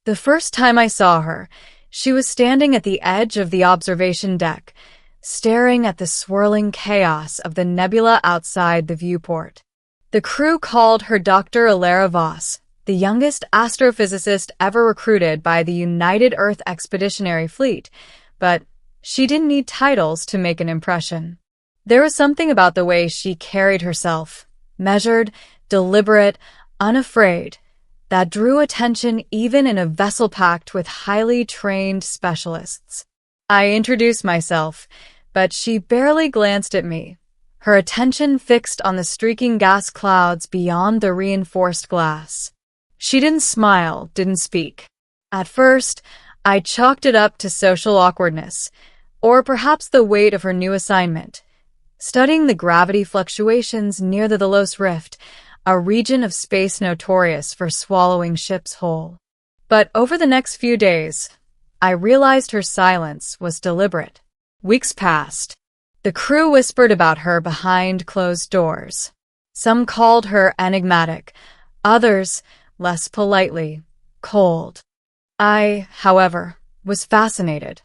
The first time I saw her, she was standing at the edge of the observation deck, staring at the swirling chaos of the nebula outside the viewport. The crew called her Dr. Alara Voss, the youngest astrophysicist ever recruited by the United Earth Expeditionary Fleet, but she didn't need titles to make an impression. There was something about the way she carried herself, measured, deliberate, unafraid, that drew attention even in a vessel packed with highly trained specialists. I introduced myself, but she barely glanced at me, her attention fixed on the streaking gas clouds beyond the reinforced glass. She didn't smile, didn't speak. At first, I chalked it up to social awkwardness, or perhaps the weight of her new assignment, studying the gravity fluctuations near the Delos Rift, a region of space notorious for swallowing ships whole. But over the next few days, I realized her silence was deliberate. Weeks passed. The crew whispered about her behind closed doors. Some called her enigmatic, others, less politely, cold. I, however, was fascinated.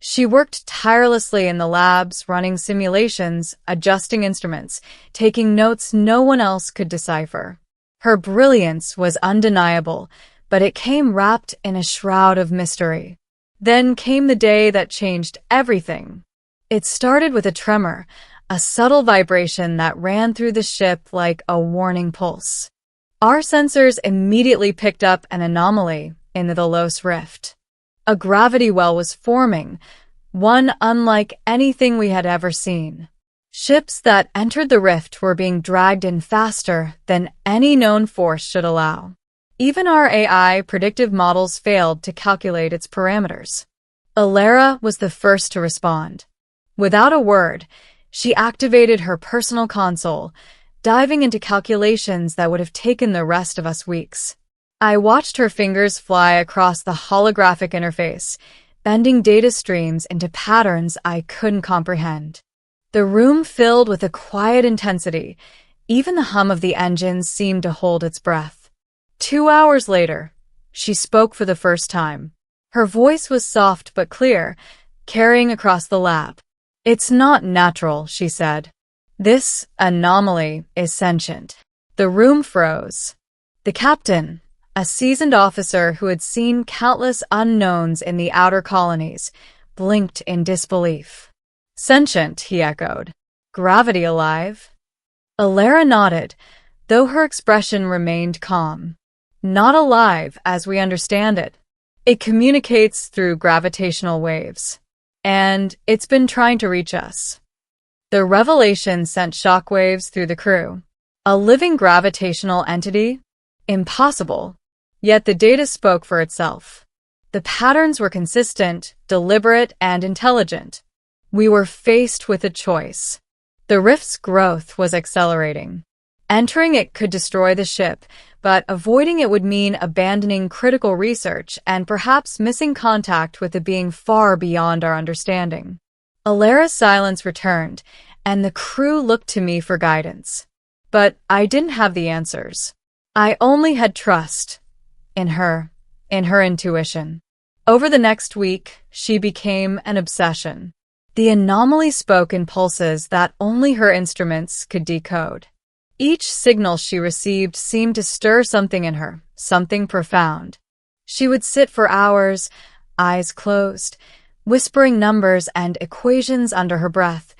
She worked tirelessly in the labs, running simulations, adjusting instruments, taking notes no one else could decipher. Her brilliance was undeniable, but it came wrapped in a shroud of mystery. Then came the day that changed everything. It started with a tremor, a subtle vibration that ran through the ship like a warning pulse. Our sensors immediately picked up an anomaly in the Delos Rift. A gravity well was forming, one unlike anything we had ever seen. Ships that entered the rift were being dragged in faster than any known force should allow. Even our AI predictive models failed to calculate its parameters. Alara was the first to respond. Without a word, she activated her personal console, diving into calculations that would have taken the rest of us weeks. I watched her fingers fly across the holographic interface, bending data streams into patterns I couldn't comprehend. The room filled with a quiet intensity. Even the hum of the engines seemed to hold its breath. 2 hours later, she spoke for the first time. Her voice was soft but clear, carrying across the lab. "It's not natural," she said. "This anomaly is sentient." The room froze. The captain, a seasoned officer who had seen countless unknowns in the outer colonies, blinked in disbelief. "Sentient," he echoed. "Gravity alive?" Alara nodded, though her expression remained calm. "Not alive as we understand it. It communicates through gravitational waves. And it's been trying to reach us." The revelation sent shockwaves through the crew. A living gravitational entity? Impossible. Yet the data spoke for itself. The patterns were consistent, deliberate, and intelligent. We were faced with a choice. The rift's growth was accelerating. Entering it could destroy the ship, but avoiding it would mean abandoning critical research and perhaps missing contact with a being far beyond our understanding. Alara's silence returned, and the crew looked to me for guidance. But I didn't have the answers. I only had trust in her intuition. Over the next week, she became an obsession. The anomaly spoke in pulses that only her instruments could decode. Each signal she received seemed to stir something in her, something profound. She would sit for hours, eyes closed, whispering numbers and equations under her breath,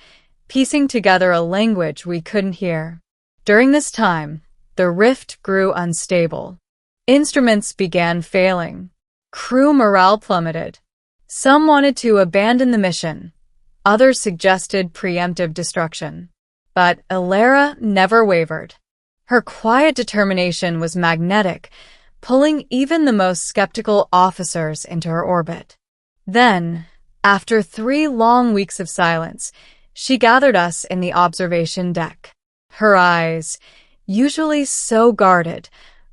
piecing together a language we couldn't hear. During this time, the rift grew unstable. Instruments began failing. Crew morale plummeted. Some wanted to abandon the mission. Others suggested preemptive destruction. But Alara never wavered. Her quiet determination was magnetic, pulling even the most skeptical officers into her orbit. Then, after 3 long weeks of silence, she gathered us in the observation deck. Her eyes, usually so guarded,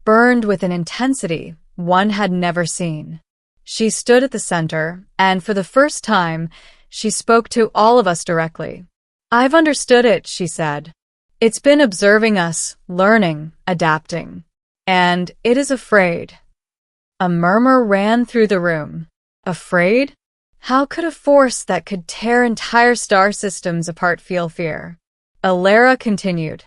burned with an intensity one had never seen. She stood at the center, and for the first time, she spoke to all of us directly. "I've understood it," she said. "It's been observing us, learning, adapting. And it is afraid. A murmur ran through the room. Afraid? How could a force that could tear entire star systems apart feel fear? Alara continued.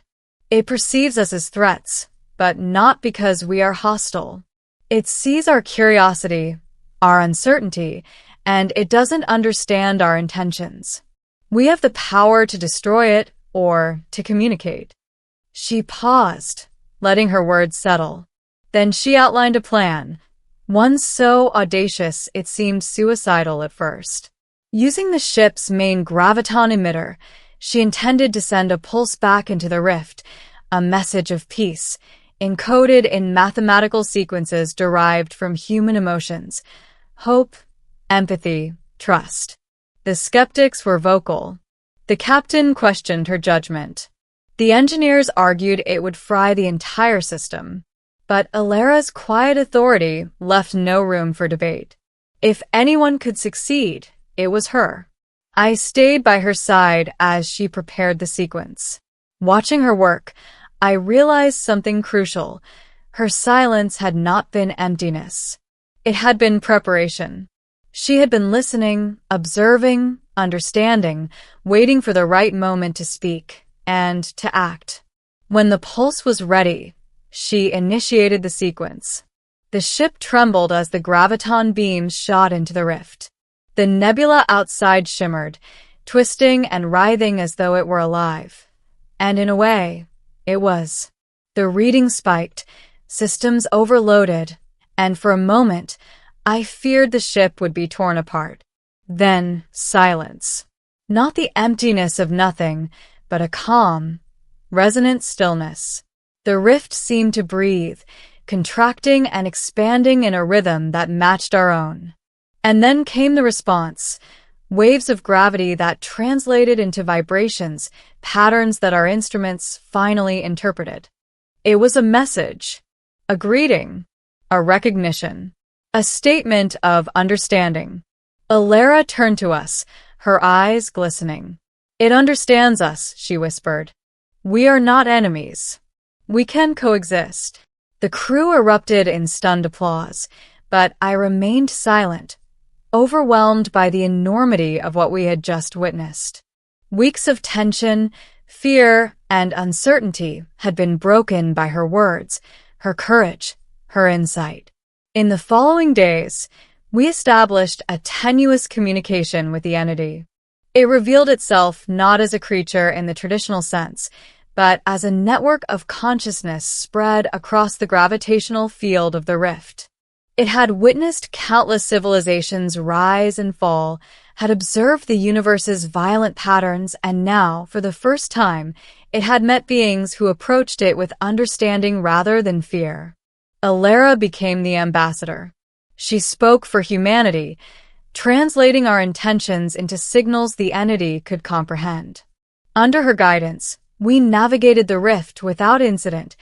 It perceives us as threats, but not because we are hostile. It sees our curiosity, our uncertainty, and it doesn't understand our intentions. We have the power to destroy it or to communicate. She paused, letting her words settle. Then she outlined a plan, one so audacious it seemed suicidal at first. Using the ship's main graviton emitter, she intended to send a pulse back into the rift, a message of peace, encoded in mathematical sequences derived from human emotions: hope, empathy, trust. The skeptics were vocal. The captain questioned her judgment. The engineers argued it would fry the entire system. But Alara's quiet authority left no room for debate. If anyone could succeed, it was her. I stayed by her side as she prepared the sequence. Watching her work, I realized something crucial. Her silence had not been emptiness. It had been preparation. She had been listening, observing, understanding, waiting for the right moment to speak and to act. When the pulse was ready, she initiated the sequence. The ship trembled as the graviton beams shot into the rift. The nebula outside shimmered, twisting and writhing as though it were alive. And in a way, it was. The reading spiked, systems overloaded, and for a moment, I feared the ship would be torn apart. Then, silence. Not the emptiness of nothing, but a calm, resonant stillness. The rift seemed to breathe, contracting and expanding in a rhythm that matched our own. And then came the response, waves of gravity that translated into vibrations, patterns that our instruments finally interpreted. It was a message, a greeting, a recognition, a statement of understanding. Alara turned to us, her eyes glistening. It understands us, she whispered. We are not enemies. We can coexist. The crew erupted in stunned applause, but I remained silent, overwhelmed by the enormity of what we had just witnessed. Weeks of tension, fear, and uncertainty had been broken by her words, her courage, her insight. In the following days, we established a tenuous communication with the entity. It revealed itself not as a creature in the traditional sense, but as a network of consciousness spread across the gravitational field of the rift. It had witnessed countless civilizations rise and fall, had observed the universe's violent patterns, and now, for the first time, it had met beings who approached it with understanding rather than fear. Alara became the ambassador. She spoke for humanity, translating our intentions into signals the entity could comprehend. Under her guidance, we navigated the rift without incident,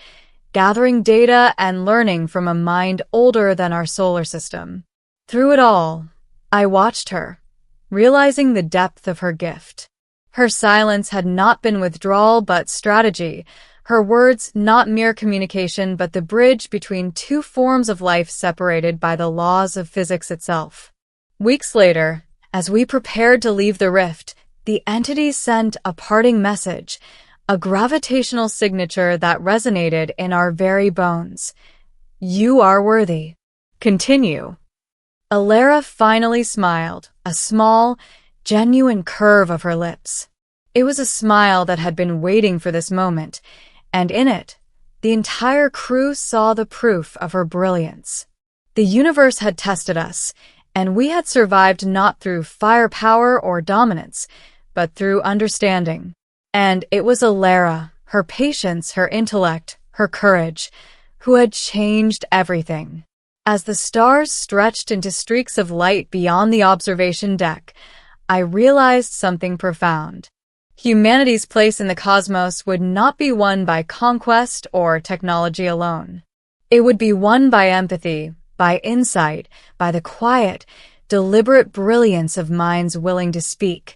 gathering data and learning from a mind older than our solar system. Through it all, I watched her, realizing the depth of her gift. Her silence had not been withdrawal but strategy, her words not mere communication but the bridge between two forms of life separated by the laws of physics itself. Weeks later, as we prepared to leave the rift, the entity sent a parting message, a gravitational signature that resonated in our very bones. You are worthy. Continue. Alara finally smiled, a small, genuine curve of her lips. It was a smile that had been waiting for this moment, and in it, the entire crew saw the proof of her brilliance. The universe had tested us, and we had survived not through firepower or dominance, but through understanding. And it was Alara, her patience, her intellect, her courage, who had changed everything. As the stars stretched into streaks of light beyond the observation deck, I realized something profound. Humanity's place in the cosmos would not be won by conquest or technology alone. It would be won by empathy, by insight, by the quiet, deliberate brilliance of minds willing to speak,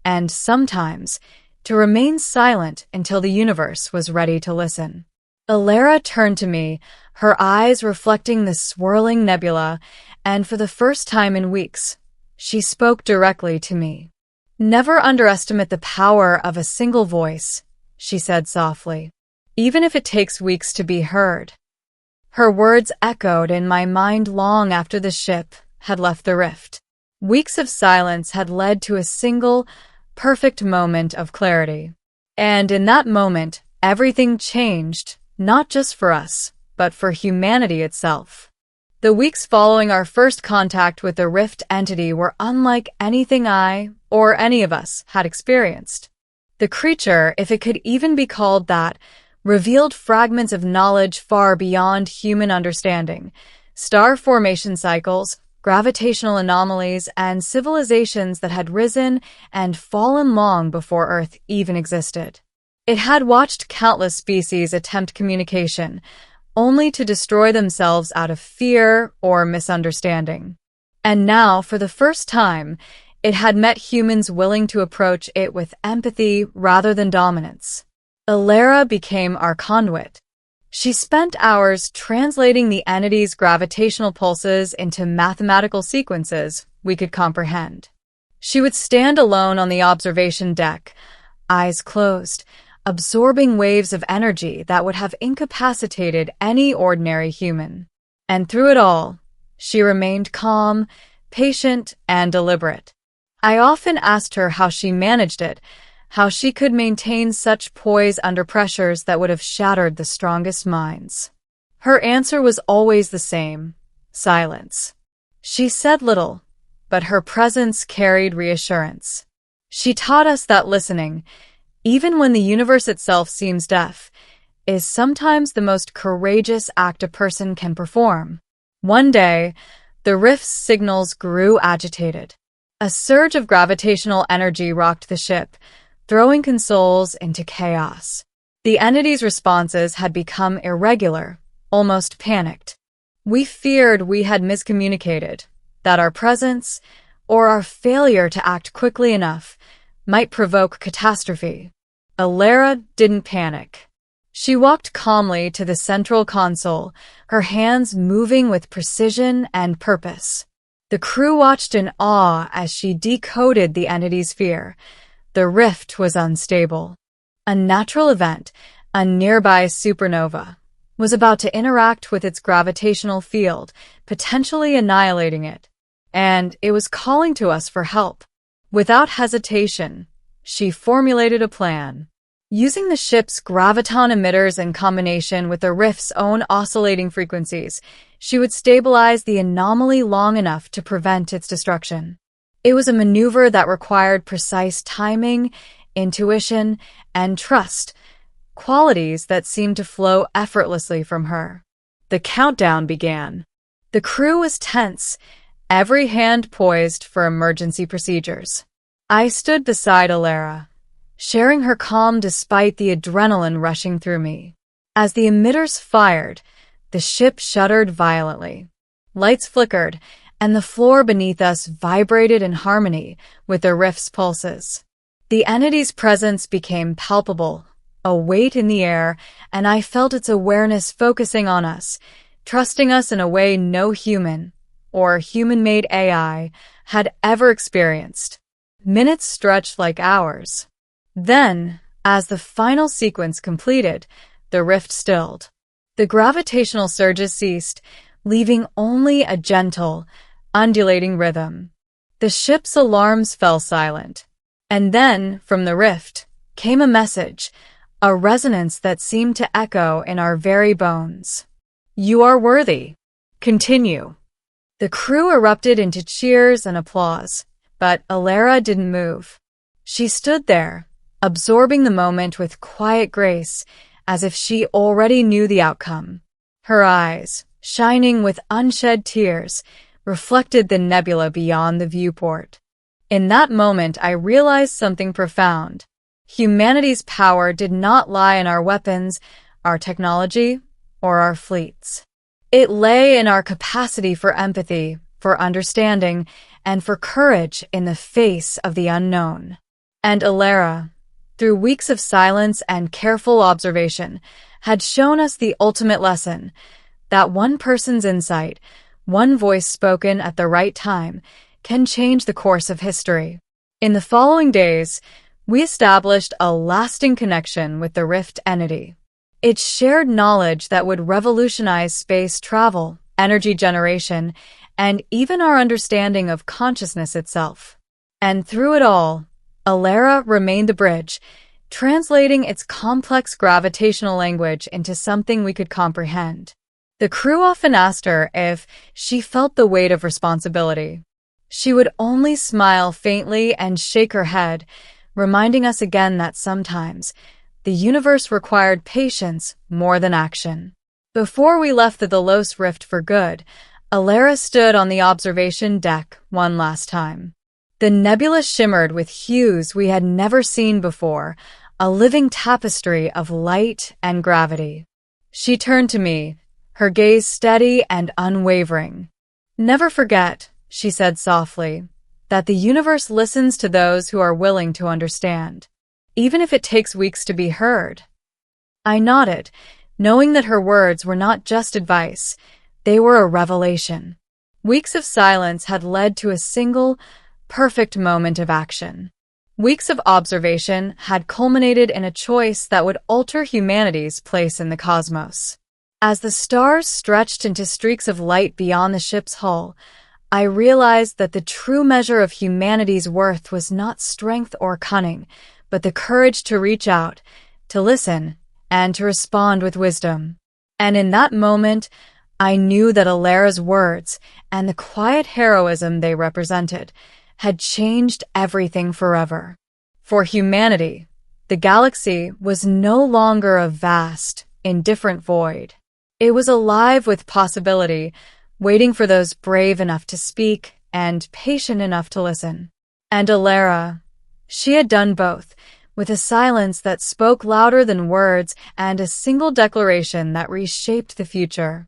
and sometimes to remain silent until the universe was ready to listen. Alara turned to me, her eyes reflecting the swirling nebula, and for the first time in weeks, she spoke directly to me. "Never underestimate the power of a single voice," she said softly, "even if it takes weeks to be heard." Her words echoed in my mind long after the ship had left the rift. Weeks of silence had led to a single, perfect moment of clarity. And in that moment, everything changed, not just for us, but for humanity itself. The weeks following our first contact with the rift entity were unlike anything I, or any of us, had experienced. The creature, if it could even be called that, revealed fragments of knowledge far beyond human understanding: star formation cycles, gravitational anomalies, and civilizations that had risen and fallen long before Earth even existed. It had watched countless species attempt communication, only to destroy themselves out of fear or misunderstanding. And now, for the first time, it had met humans willing to approach it with empathy rather than dominance. Alara became our conduit. She spent hours translating the entity's gravitational pulses into mathematical sequences we could comprehend. She would stand alone on the observation deck, eyes closed, absorbing waves of energy that would have incapacitated any ordinary human. And through it all, she remained calm, patient, and deliberate. I often asked her how she managed it, how she could maintain such poise under pressures that would have shattered the strongest minds. Her answer was always the same: silence. She said little, but her presence carried reassurance. She taught us that listening, even when the universe itself seems deaf, is sometimes the most courageous act a person can perform. One day, the rift's signals grew agitated. A surge of gravitational energy rocked the ship, throwing consoles into chaos. The entity's responses had become irregular, almost panicked. We feared we had miscommunicated, that our presence, or our failure to act quickly enough, might provoke catastrophe. Alara didn't panic. She walked calmly to the central console, her hands moving with precision and purpose. The crew watched in awe as she decoded the entity's fear. The rift was unstable. A natural event, a nearby supernova, was about to interact with its gravitational field, potentially annihilating it. And it was calling to us for help. Without hesitation, she formulated a plan. Using the ship's graviton emitters in combination with the rift's own oscillating frequencies, she would stabilize the anomaly long enough to prevent its destruction. It was a maneuver that required precise timing, intuition, and trust, qualities that seemed to flow effortlessly from her. The countdown began. The crew was tense, every hand poised for emergency procedures. I stood beside Alara, sharing her calm despite the adrenaline rushing through me. As the emitters fired, the ship shuddered violently. Lights flickered, and the floor beneath us vibrated in harmony with the rift's pulses. The entity's presence became palpable, a weight in the air, and I felt its awareness focusing on us, trusting us in a way no human, or human-made AI, had ever experienced. Minutes stretched like hours. Then, as the final sequence completed, the rift stilled. The gravitational surges ceased, leaving only a gentle, undulating rhythm. The ship's alarms fell silent. And then, from the rift, came a message, a resonance that seemed to echo in our very bones. "You are worthy. Continue." The crew erupted into cheers and applause, but Alara didn't move. She stood there, absorbing the moment with quiet grace, as if she already knew the outcome. Her eyes, shining with unshed tears, reflected the nebula beyond the viewport. In that moment, I realized something profound. Humanity's power did not lie in our weapons, our technology, or our fleets. It lay in our capacity for empathy, for understanding, and for courage in the face of the unknown. And Alara, through weeks of silence and careful observation, had shown us the ultimate lesson, that one person's insight, one voice spoken at the right time, can change the course of history. In the following days, we established a lasting connection with the Rift entity. It shared knowledge that would revolutionize space travel, energy generation, and even our understanding of consciousness itself. And through it all, Alara remained the bridge, translating its complex gravitational language into something we could comprehend. The crew often asked her if she felt the weight of responsibility. She would only smile faintly and shake her head, reminding us again that sometimes the universe required patience more than action. Before we left the Delos Rift for good, Alara stood on the observation deck one last time. The nebula shimmered with hues we had never seen before, a living tapestry of light and gravity. She turned to me, her gaze steady and unwavering. "Never forget," she said softly, "that the universe listens to those who are willing to understand, even if it takes weeks to be heard." I nodded, knowing that her words were not just advice, they were a revelation. Weeks of silence had led to a single, perfect moment of action. Weeks of observation had culminated in a choice that would alter humanity's place in the cosmos. As the stars stretched into streaks of light beyond the ship's hull, I realized that the true measure of humanity's worth was not strength or cunning, but the courage to reach out, to listen, and to respond with wisdom. And in that moment, I knew that Alara's words, and the quiet heroism they represented, had changed everything forever. For humanity, the galaxy was no longer a vast, indifferent void. It was alive with possibility, waiting for those brave enough to speak and patient enough to listen. And Alara, she had done both, with a silence that spoke louder than words and a single declaration that reshaped the future.